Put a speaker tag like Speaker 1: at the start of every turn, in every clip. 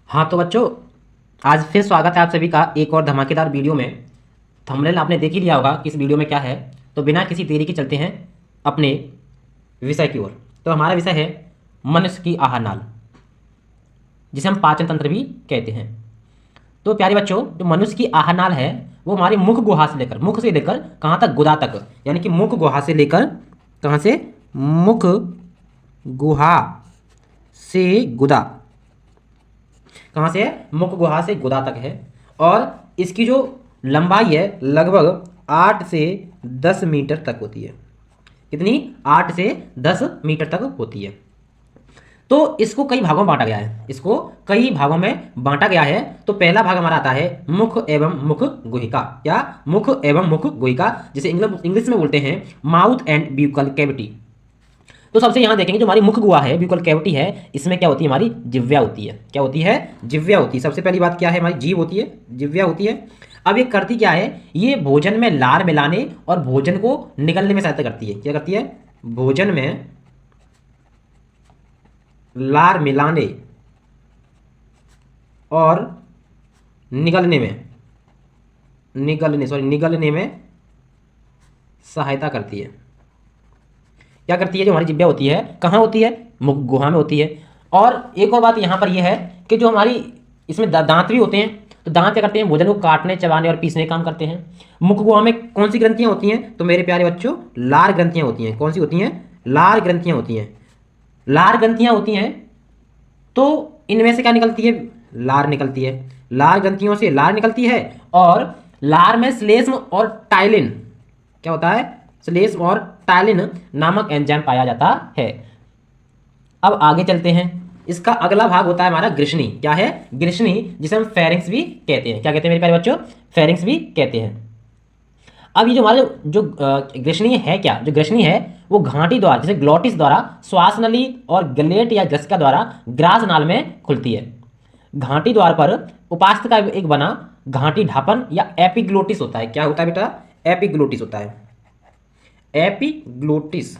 Speaker 1: हाँ तो बच्चों, आज फिर स्वागत है आप सभी का एक और धमाकेदार वीडियो में। थंबनेल आपने देख ही लिया होगा कि इस वीडियो में क्या है। तो बिना किसी देरी के चलते हैं अपने विषय की ओर। तो हमारा विषय है मनुष्य की आहार नाल, जिसे हम पाचन तंत्र भी कहते हैं। तो प्यारे बच्चों, जो मनुष्य की आहार नाल है वो हमारी मुख से लेकर कहाँ तक, गुदा तक, यानी कि मुख गुहा से लेकर कहाँ से, मुख गुहा से गुदा, कहाँ से है, मुख गुहा से गुदा तक है। और इसकी जो लंबाई है लगभग 8 से 10 मीटर तक होती है। कितनी? 8 से 10 मीटर तक होती है। तो इसको कई भागों में बांटा गया है, इसको कई भागों में बांटा गया है। तो पहला भाग हमारा आता है मुख एवं मुख गुहिका, या मुख एवं मुख गुहिका, जिसे इंग्लिश में बोलते हैं माउथ एंड ब्यूकल कैविटी। तो सबसे यहाँ देखेंगे जो हमारी मुख गुहा है, ब्यूकल कैविटी है, इसमें क्या होती है, हमारी जिह्वा होती है। क्या होती है? जिह्वा होती है। सबसे पहली बात क्या है, हमारी जीभ होती है, जिह्वा होती है। अब ये करती क्या है, ये भोजन में लार मिलाने और भोजन को निगलने में सहायता करती है। क्या करती है? भोजन में लार मिलाने और निगलने में सहायता करती है। क्या करती है? जो हमारी जिह्वा होती है, कहाँ होती है? मुख गुहा में होती है। और एक और बात यहाँ पर यह है कि जो हमारी इसमें दांत भी होते हैं। तो दांत क्या करते हैं? भोजन को काटने, चबाने और पीसने का काम करते हैं। मुख गुहा में कौन सी ग्रंथियाँ होती हैं? तो मेरे प्यारे बच्चों, लार ग्रंथियाँ होती हैं। कौन सी होती हैं? लार ग्रंथियाँ होती हैं। लार ग्रंथियाँ होती हैं तो इनमें से क्या निकलती है? लार निकलती है। लार ग्रंथियों से लार निकलती है। और लार में श्लेष्म और टाइलिन, क्या होता है? श्लेष्म और टाइलिन नामक एंजाइम पाया जाता है। अब आगे चलते हैं। इसका अगला भाग होता है हमारा ग्रिशनी। क्या है? ग्रिशनी, जिसे हम फेरिंक्स भी कहते हैं। क्या कहते हैं मेरे प्यारे बच्चों? फेरिंक्स भी कहते हैं। अब ये जो हमारे जो ग्रिशनी है, क्या जो ग्रिशनी है वो घाटी द्वारा, जैसे ग्लोटिस द्वारा, श्वास नली और गलेट या ग्रसिका द्वारा ग्रास नाल में खुलती है। घाटी द्वार पर उपास्थ का एक बना घाटी ढापन या एपिग्लोटिस होता है। क्या होता है बेटा? एपिग्लोटिस होता है। एपिग्लोटिस,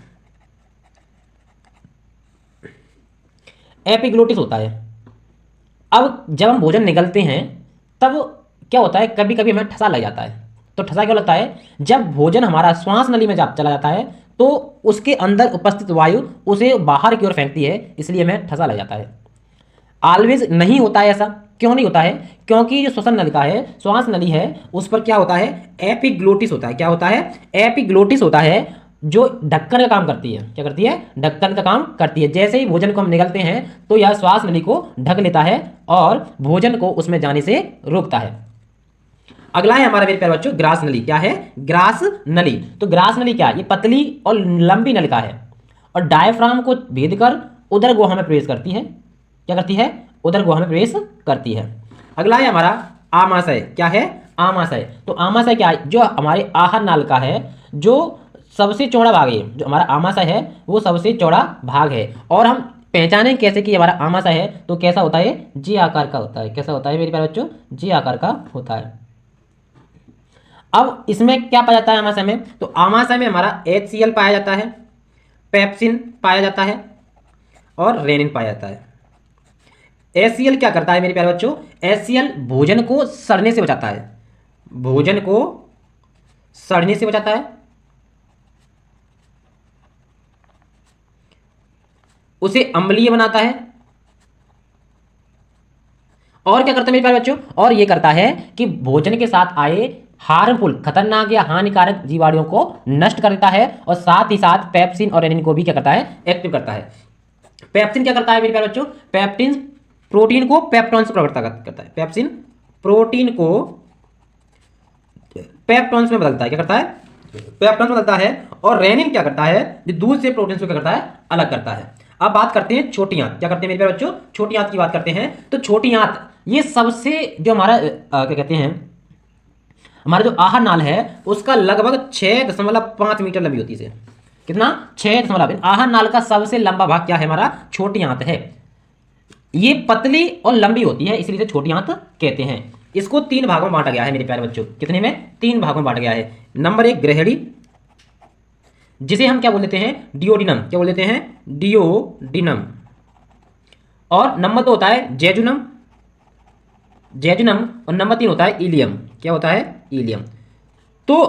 Speaker 1: एपिग्लोटिस होता है। अब जब हम भोजन निगलते हैं तब क्या होता है, कभी कभी हमें ठसा लग जाता है। तो ठसा क्यों लगता है? जब भोजन हमारा श्वास नली में चला जाता है तो उसके अंदर उपस्थित वायु उसे बाहर की ओर फेंकती है, इसलिए हमें ठसा लग जाता है। ऑलवेज नहीं होता है ऐसा। क्यों नहीं होता है? क्योंकि जो श्वसन नलिका है, श्वास नली है, उस पर क्या होता है? एपिग्लोटिस होता है। क्या होता है? एपिग्लोटिस होता है, जो ढक्कन का काम करती है। क्या करती है? ढक्कन का काम करती है। जैसे ही भोजन को हम निगलते हैं तो यह श्वास नली को ढक लेता है और भोजन को उसमें जाने से रोकता है। अगला है हमारा मेरे प्यारे बच्चों ग्रास नली। क्या है? ग्रास नली। तो ग्रास नली क्या है? ये पतली और लंबी नलिका है और डायफ्राम को भेद कर उदर गुहा में प्रवेश करती है। क्या करती है? उदर गुहा में प्रवेश करती है। अगला है हमारा आमाशय। क्या है? आमाशय। तो आमाशय क्या है? जो हमारे आहार नाल का है, जो सबसे चौड़ा भाग है। जो हमारा आमाशय है वो सबसे चौड़ा भाग है। और हम पहचानें कैसे कि हमारा आमाशय है? तो कैसा होता है? जी आकार का होता है। कैसा होता है मेरे प्यारे बच्चों? जी आकार का होता है। अब इसमें क्या पाया जाता है आमाशय में? तो आमाशय में हमारा HCl पाया जाता है, पेप्सिन पाया जाता है और रेनिन पाया जाता है। HCl क्या करता है मेरे प्यारे बच्चों? HCl भोजन को सड़ने से बचाता है। भोजन को सड़ने से बचाता है, उसे अम्लीय बनाता है। और क्या करता है मेरे प्यारे बच्चों? और ये करता है कि भोजन के साथ आए हार्मफुल, खतरनाक या हानिकारक जीवाणुओं को नष्ट कर देता है। और साथ ही साथ पेप्सिन और रेनिन को भी क्या करता है? एक्टिव करता है। पेप्सिन क्या करता है मेरे प्यारे बच्चों? पेप्टिन प्रोटीन को पेप्टॉन से परिवर्तित करता है। पेप्सिन प्रोटीन को पेप्टॉन्स में बदलता है। क्या करता है? पेप्टॉन्स में बदलता है। और रेनिन क्या करता है? जो दूध से प्रोटीन को क्या करता है? अलग करता है। अब बात करते हैं छोटी आंत। क्या करते हैं मेरे प्यारे बच्चों? छोटी आंत की बात करते हैं। तो छोटी आंत ये सबसे जो हमारा क्या कहते हैं, हमारा जो आहार नाल है उसका लगभग 6.5 मीटर लंबी होती है। कितना? 6 आहार नाल का सबसे लंबा भाग क्या है? हमारा छोटी आंत है। ये पतली और लंबी होती है, इसलिए इसे छोटी आंत कहते हैं। इसको 3 भागों में बांटा गया है मेरे प्यारे बच्चों। कितने में? 3 भागों में बांटा गया है। नंबर 1 ग्रहणी, जिसे हम क्या बोल देते हैं? डियोडिनम। क्या बोल देते हैं? डियोडिनम। और नंबर 2 होता है जेजुनम। जेजुनम और नंबर 3 होता है इलियम। क्या होता है? इलियम। तो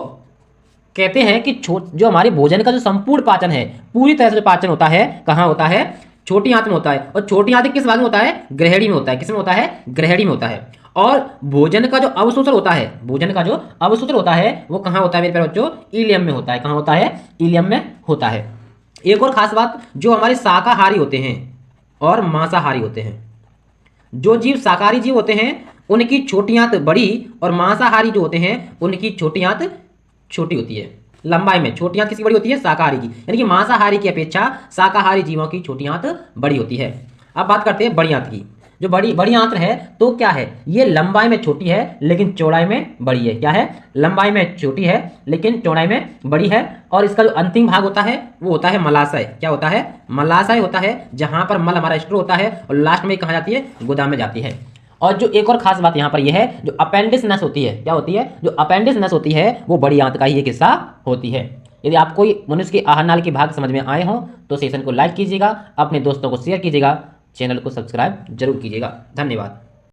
Speaker 1: कहते हैं कि जो हमारे भोजन का जो संपूर्ण पाचन है, पूरी तरह से पाचन होता है, कहाँ होता है? छोटी आंत में होता है। और छोटी आंत किस भाग में होता है? ग्रहणी में होता है। किस में होता है? ग्रहणी में होता है। और भोजन का जो अवशोषण होता है, भोजन का जो अवशोषण होता है वो कहाँ होता है मेरे प्यारे बच्चों? इलियम में होता है। कहाँ होता है? इलियम में होता है। एक और खास बात, जो हमारे शाकाहारी होते हैं और मांसाहारी होते हैं, जो जीव शाकाहारी जीव होते हैं उनकी छोटी आंत बड़ी, और मांसाहारी जो होते हैं उनकी छोटी आंत छोटी होती है। लंबाई में छोटी आंत किसकी बड़ी होती है? शाकाहारी की। यानी कि मांसाहारी की अपेक्षा शाकाहारी जीवों की छोटी आंत बड़ी होती है। अब बात करते हैं बड़ी आंत की। जो बड़ी बड़ी आंत है तो क्या है? ये लंबाई में छोटी है लेकिन चौड़ाई में बड़ी है। क्या है? लंबाई में छोटी है लेकिन चौड़ाई में बड़ी है। और इसका जो अंतिम भाग होता है वो होता है मलाशय। क्या होता है? मलाशय होता है, जहां पर मल हमारा स्टोर होता है और लास्ट में कहाँ जाती है? गोदाम में जाती है। और जो एक और खास बात यहाँ पर यह है, जो अपेंडिक्स नस होती है, क्या होती है? जो अपेंडिक्स नस होती है वो बड़ी आंत का ही एक हिस्सा होती है। यदि आपको मनुष्य के आहार नाली के भाग समझ में आए हों तो सेशन को लाइक कीजिएगा, अपने दोस्तों को शेयर कीजिएगा, चैनल को सब्सक्राइब जरूर कीजिएगा। धन्यवाद।